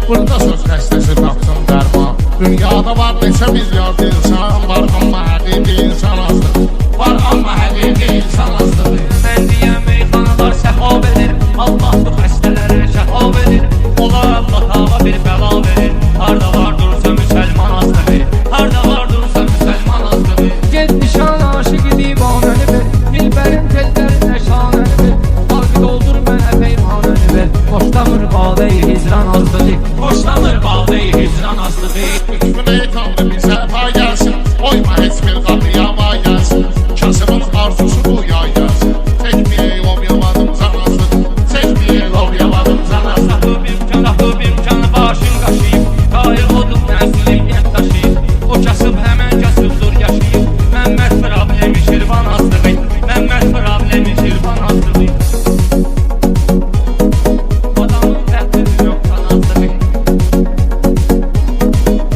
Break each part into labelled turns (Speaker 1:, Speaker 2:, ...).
Speaker 1: Burada söz xəstəsi tapsın dərman. Dünyada var neçə milyard insan var, amma həqiqi insan azdır. Var amma həqiqi insan azdır.
Speaker 2: Mən deyən meyxanalar səhv verir, Allah bu xəstələrə şəfa verir. Ola Allah hava bir bəla verir. Harda var dursa müsəlman azdır. Harda var dursa müsəlman azdır. Get nişan aşık divanəni ver, dilbərin tellərinə şanəni ver. Qalbi doldur mənə peymanəni ver. Boşlamır bağdayı hicran azdır. Boşlamır bağdayı hicran azdır.
Speaker 1: Hükmüne tanrı bizə pay gəlsin, oyma heç bir qapıya vay gəlsin. Kasımın arzusu bu yay gəlsin. Çəkməyək obyamadım zanazdır. Çəkməyək obyamadım zanazdır.
Speaker 2: Tapıb imkanı başın qaşıyıb. Qayır odub mənsuliyyət daşıyıb. O kasıb həmən kasıbdır yaşayıb. Məmməd problemi şirvan azlığı. Məmməd problemi şirvan azlığı. Adamın təhdidi yox tanazlığı.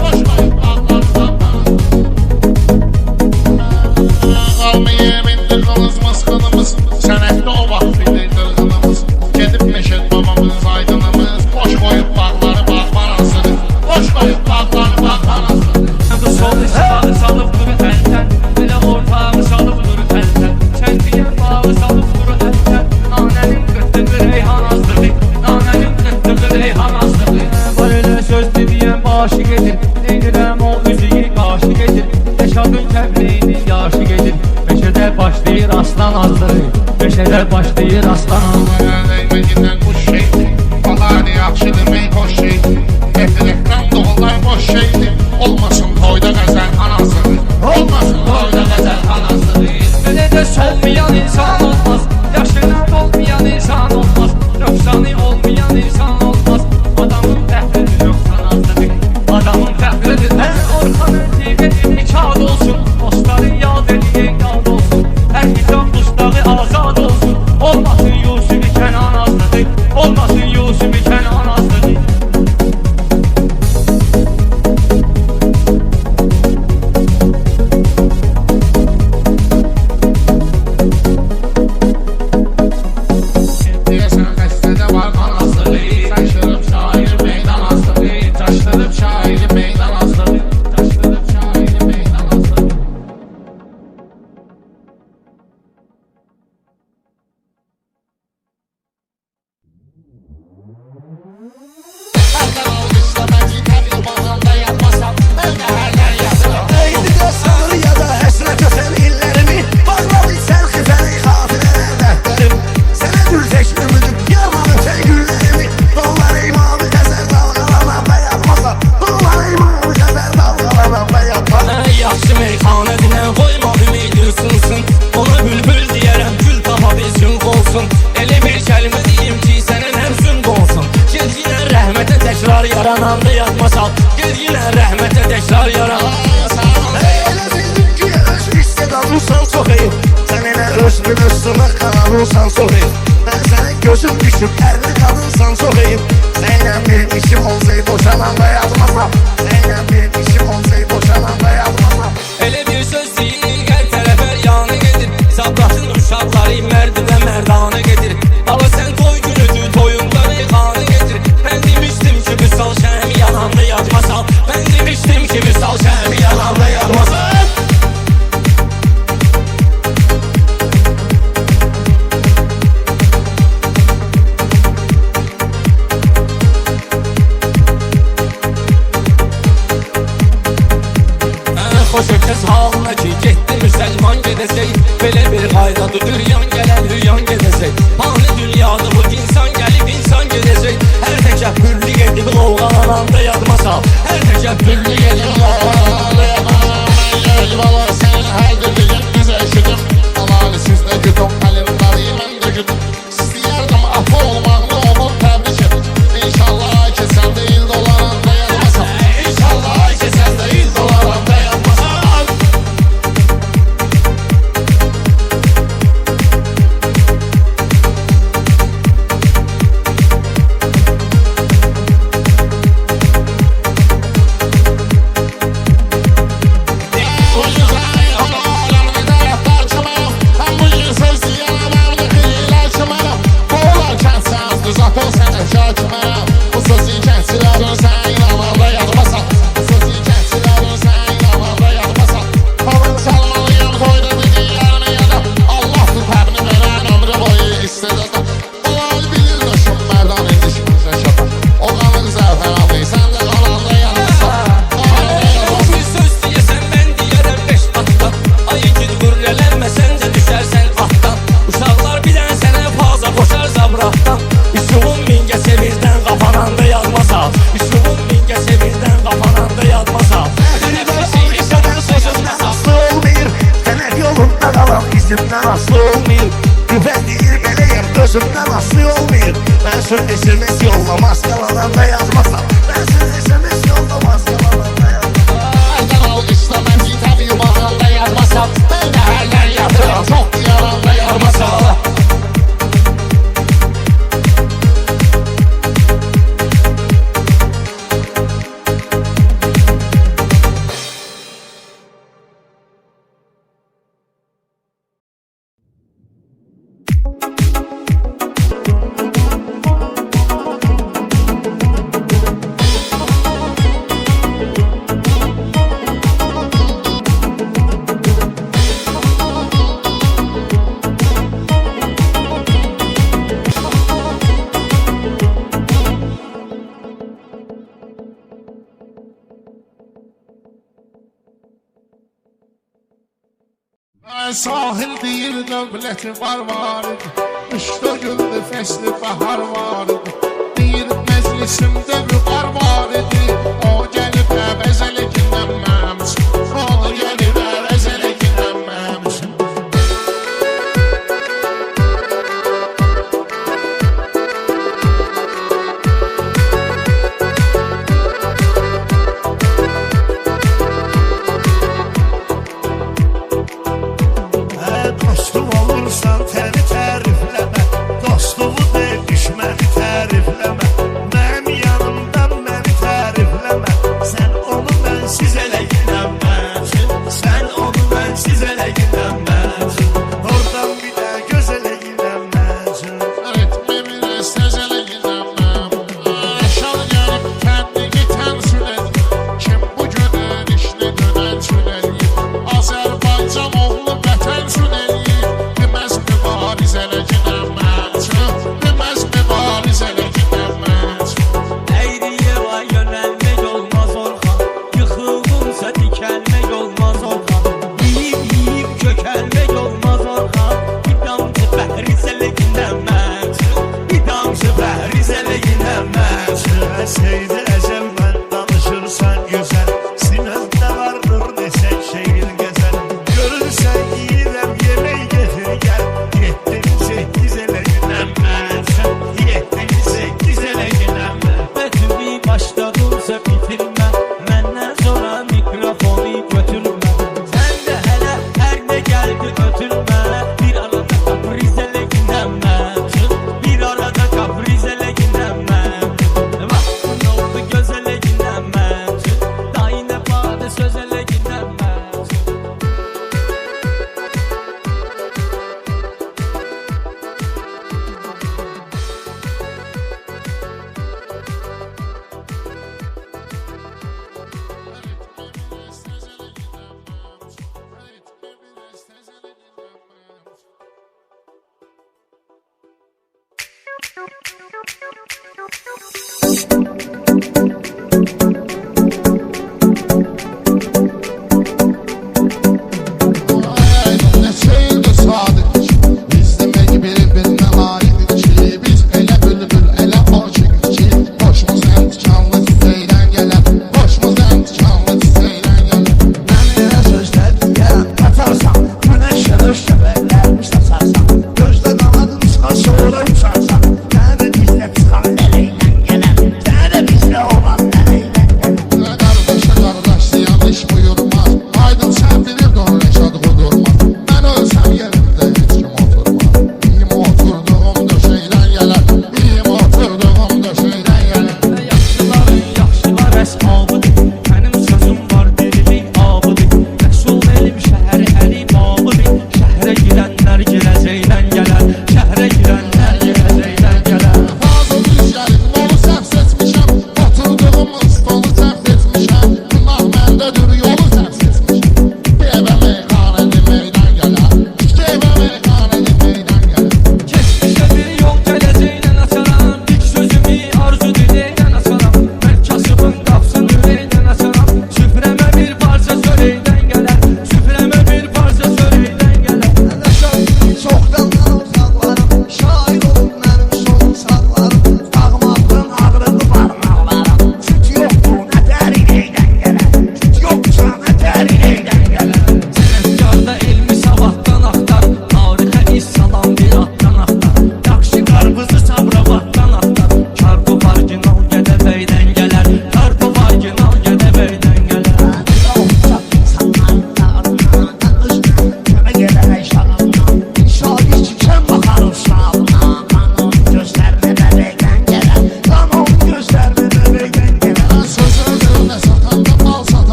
Speaker 1: Boşlayıb ağlardan qalmayıb indi qılızmız qılımız. Sənətdə o vaxt idi qırğınımız. Gedib meşət babamız aydınımız. Boş qoyub bağları bağban azdır. Boş qoyub bağları bağban azdır.
Speaker 2: Bu sol istifadı salıb duru əldən. Belə ortağı salıb duru əldən. Çəndiyə bağı salıb duru əldən. Nanənin qırtdığı reyhan azdır. Nanənin qırtdığı reyhan azdır. Var elə söz deyən başı gedir. Deyirəm o üzüyü qaşı gedir. Yaşadın kəbleyinin yaşı gedir. Meşədə başlayır aslan azdır. Meşədə başlayır aslan azdır.
Speaker 1: Dəyməgindən quş şeydir. Balani yaxşı demək hoş şeydir. Etirəkdən doğulay boş şeydir. Olmasın toyda qəzəl anasıdır. Olmasın toyda qəzəl anasıdır.
Speaker 2: Belə də solmayan insan olmaz. Yaşına dolmayan insan olmaz. Nöqsanı olmayan insan olmaz. Adamın təhdidi yoxsan azdır. Adamın təhdidi Orxanın divini kağıt olsun. Dostların yad ediyin yad olsun. Hər insan duşları azad olsun. Olmasın Yusuf-i Kənan azdır. Olmasın Yusuf-i Kənan azdır.
Speaker 1: Deyəsən xəstədə var qanazdır. Taşırıb şair meydan azdır. Taşırıb şairi meydan azdır. Taşırıb şairi meydan azdır. Hakan almışla ben gitar yılmazanda yapmasam öyle herler yazıyor.
Speaker 3: Eydi de sanır ya da həsrət ötən illərimi Bağladı sərxi fəli xafilələr dərdlərim Sənə dür tək ümidim yarman ötən günlərimi Dollar imamı qəzər dalğalanan və yatmasa Dollar imamı qəzər dalğalanan və yatmasa
Speaker 2: Yaxşı meyxana dinən qoyma ümidi ısınsın. Ona bülbül deyərəm gül tapa bizim olsun. Elə bir kəlmə deyim ki sənə nəmsün qolsun. Gel yine rəhmətə təkrar yarananda yatmasal. Gel yine rəhmətə təkrar yarananda.
Speaker 3: Elə bildim ki öz istedadınsan çox eyib Sən elə özünün üstünə qananırsan çox eyib Mən sənə gözüm düşüb ərli qadınsan çox eyib Sənlə bir işim olsaydı boşanan və yazmasam Sənlə bir işim olsaydı boşanan və yazmasam
Speaker 2: Elə bir söz deyil gəl tərəfər yanı gedir. Sabratın uşaqları mərd və mərdanı gedir. Baba sən toy günüdür toyunda meyxanı gedir. Mən demişdim ki misal şəhəmi yananda yatmasal. Mən demişdim ki misal şəhəmi yananda yatmasal. Xoş ökəz halına ki getdi müsəlman gedəsək. Belə bir qaydadır üryan gələn hüryan gedəsək. Hani dünyada bu insan gəlib insan gedəsək. Hər təkəbbürlü gedib lovğalananda yadmasal. Hər təkəbbürlü gedib lovğalananda yadmasal.
Speaker 1: Eyvallah sen her dediğin bize eşidim. Amali sizde güdüm elimleri ben de güdüm. İstiyerdim afı olmağını onun tebrik edin. İnşallah ay ki sen değil doların dayanmasam. İnşallah ay ki sen değil doların dayanmasam. Ucuz
Speaker 3: üçün SMS yolla, maskaladan da yazmasam. Ben seni SMS yolla, maskaladan da yazmasam.
Speaker 1: Kanal İslam'ın kitabı yumağında yazmasam. Ben de her yer yatıram, çok yaranda yarmasam. Sahil değil devleti var idi. Kışda güldü fesli bahar var idi. Bir meclisimde rübar var idi. O gelip əvəzələ dinlənməmişim. O gelip əvəzələ dinlənməmişim.
Speaker 3: Dostum olursan təni tərifləmə, dostumu de düşməni tərifləmə. Mənim yanımdan məni tərifləmə, sən onu mənsiz elə ginənməsin. Sən onu mənsiz elə ginənməsin. Oradan bir də göz elə ginənməsin.
Speaker 1: Ritmi biraz təzələ gidəməm. Aşağı gəlib təndiki tənsül edib. Kim bu günün işini dönən sül edib. Azərbaycan oğlu vətən sül edib. Deməz mübariz elə gidəməm. Deməz mübariz elə gidəməm.
Speaker 2: Eğriye var yönelmek olmaz Orhan. Yıkıldımsa dikelmek olmaz Orhan. Yiyip yiyip kökelmek olmaz Orhan. Bir damcı behrizele gidemez. Bir damcı behrizele gidemez.
Speaker 3: Seydi ezelden danışırsan güzel, Sinəndə vardır desək şehir gezer. Görürsən yiyirəm yemək getir gel, 7-8 elə günəmməsən, 7-8 elə günəmmə.
Speaker 2: Betübi başladımsa bitirme. Menden sonra mikrofonu götürme. Sen de hele her ne geldi götürme. Bir arada kaprizele gidemez. Bir arada kaprizele gidemez. Vaktin oldu gözele gidemez. Daha yine bade sözele gidemez.
Speaker 1: Ne şeydi sadık. Biz demek birbirine malik ki. Biz ele bülbül ele aşık ki. Başımıza imtikanlı tüfeyle gelen. Başımıza imtikanlı tüfeyle gelen.
Speaker 3: Mənə sözlər deyərəm, qatarsan, günəş yanır şəbəklərmiş tasarsan. Gözdə qanadın çıxar sonra uçarsan, sənə də bizlə çıxar əleylə gələn. Sənə də bizlə olan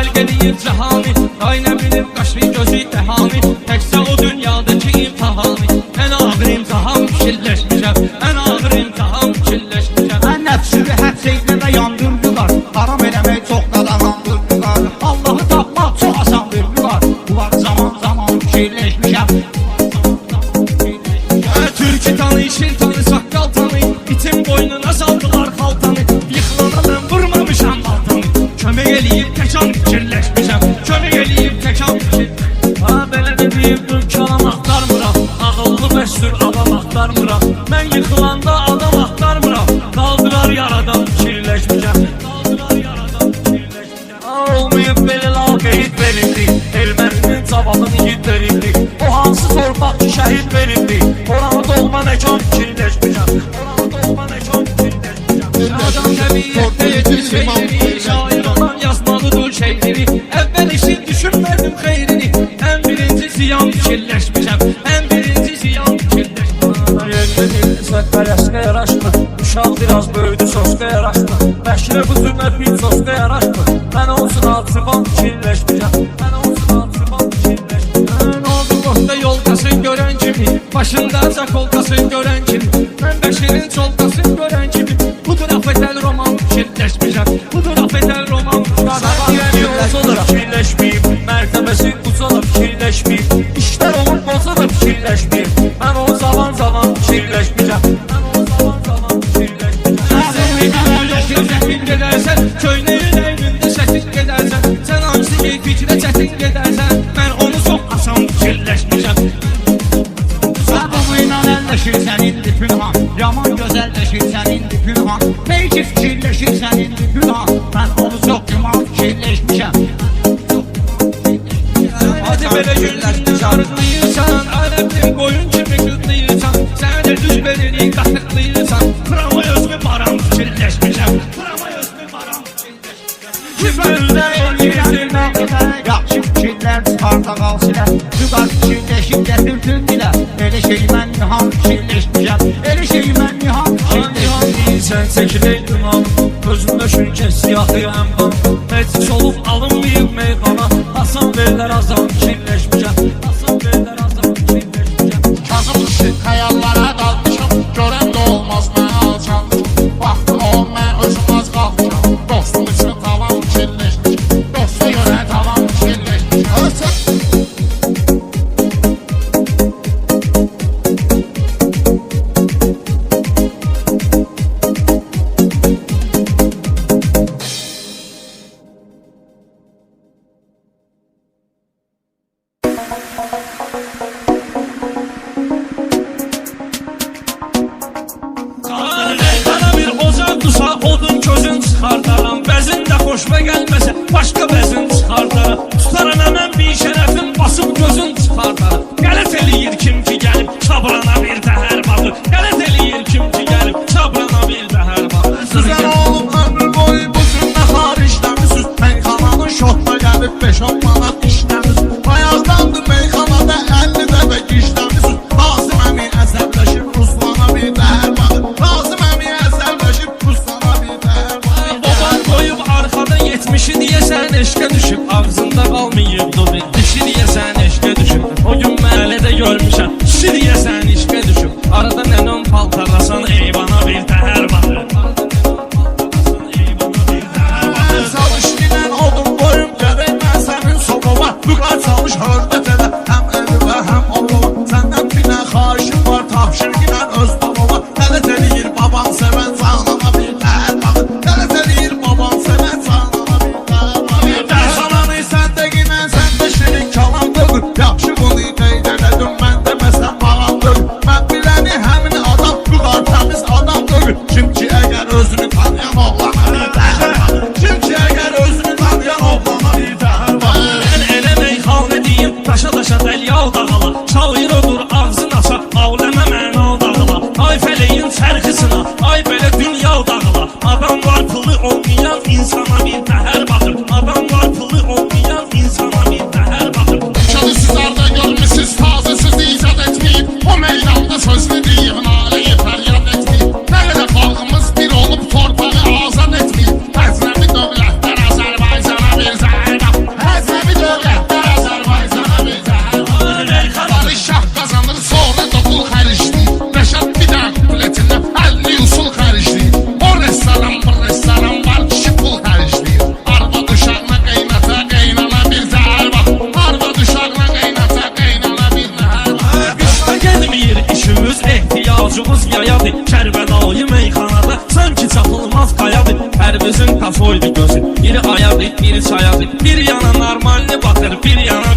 Speaker 2: xəlq eləyir cəhanı. Ay nə bilim qaşlı gözü dəhanı, təkcə o dünyadakı imtihanı. Ən ağır imtihan fikirləşmişəm, ən ağır imtihan fikirləşmişəm.
Speaker 4: Mən nəfsimi həbs eyləmə yandırdılar, haram eləmək çox qadağandırdılar. Allahı tapmaq çox asandırdılar, bunlar zaman zaman fikirləşmişəm.
Speaker 2: Türkü tanı, şir tanı, saqqal tanı, itin boynuna saldılar xaltanı. Yıxılana mən vurmamışam baltanı, kömək eləyib təkan fikirləşmişəm, kömək eləyib təkan fikirləşmişəm. Ha belə dediyim dünkanam axtarmıram, ağıllı bəstür adam axtarmıram. Mən yıxılanda adam axtarmıram, qaldırar yaradan fikirləşmişəm, qaldırar yaradan fikirləşmişəm. Olmayıb belə lal qeyd verildi, erməninin cavabını yiğit verildi. O hansı torpaq ki şəhid verildi, oranı dolma məkan fikirləşmişəm, oranı dolma məkan fikirləşmişəm. Adam təbiyyətdə yetir şeyleri, şair olan yazmalıdır şeyleri. Əvvəl işin düşünmədim xeyrini, ən birinci ziyan fikirləşmişəm, ən birinci ziyan fikirləşmişəm. Yerli dilsə pərəskə yaraşmır, uşaq biraz böyüdü soska yaraşmır. Bəşirə bu zülmət bir soska yaraşmır. Mən olsun atıban fikirləşmişəm, mən olsun atıban fikirləşmişəm. Mən oldu qohda yolkasın görən kimi, başında zakolkasın görən kimi. Mən Bəşirin çolkasın görən kimi, budur afetəl roman fikirləşmişəm, budur afetəl roman fikirləşməyib, mərtəbəsi ucala fikirləşməyib, işlər olur bozala fikirləşməyib. Mən o zaman fikirləşmişəm, mən o zaman fikirləşmişəm. Çətin gedərsən, köynəyin əynində çətin gedərsən. Sən hansı fikrə çətin gedərsən, mən onu çox asan fikirləşmişəm.
Speaker 4: Sabımıyla əlləşirsən indi pünhan, yaman gözəlləşirsən indi pünhan. Belki fikirləşirsən indi pünhan, mən onu çox güman fikirləşmişəm.
Speaker 2: Hadi belə günlərdə yarıqlayırsan, ələbdin qoyun kimi qıtlayırsan. Sən də düz belini qatıqlayırsan, qırama özümü baram fikirləşmişəm, qırama özümü baram fikirləşmişəm.
Speaker 4: Küfürdə eləyirəm nə qədər, yaxşı fikirlər çıxarda qalsılə. Düqar fikirləşib gətirdim dilə, elə şey mən niham fikirləşmişəm, elə şey mən niham fikirləşmişəm.
Speaker 2: Sən çəkilir duman, özümdə şünkə siyahı əmban. Heç olub alınmayıb meyxana, Hasan verlər azam fikirləşmişəm, Hasan verlər azam fikirləşmişəm.
Speaker 1: Kazım kişi xəyallara dalmışam, görən də olmaz mənə alçalmışam. Vaxtı o mən özüm az qalmışam, dostum üçün tavan fikirləşmişəm, dosta görə tavan fikirləşmişəm.
Speaker 2: Qara bir ocaq dusa, odun közün çıxardaram. Bəzin də xoşuma gəlməsə, başqa bəzin çıxardaram. Tutaram həmən bir şərəfin, basıb gözün çıxardaram. Qələt eləyir kim ki gəlib, çabrana bir təhər baxır. Qələt eləyir kim ki gəlib, çabrana bir təhər baxır.
Speaker 3: Güzel oğlum ömür boyu bu cümlə xaricləmisiz. Meyxananın şotla gəlib 5-10 manat işləmisiz. Bayaqdandır meyxanada 50 dəfə işləmisiz. Nazım əmi əsəbləşib Ruslana bir dəhər baxır. Nazım əmi əsəbləşib Ruslana bir dəhər baxır.
Speaker 2: Baban qoyub arxada 70-i deyəsən eşqə düşüb, ağzında qalmayıb dubi. Dişi deyəsən eşqə düşüb, o gün məhəllədə görmüşəm. Dişi deyəsən eşqə düşüb, arada nənəm paltarlasan eyvana bir təhər baxır.
Speaker 3: Çalışqinən odun boyum gərək mən sənin
Speaker 5: sayacı. Bir yana normalni batır, bir yana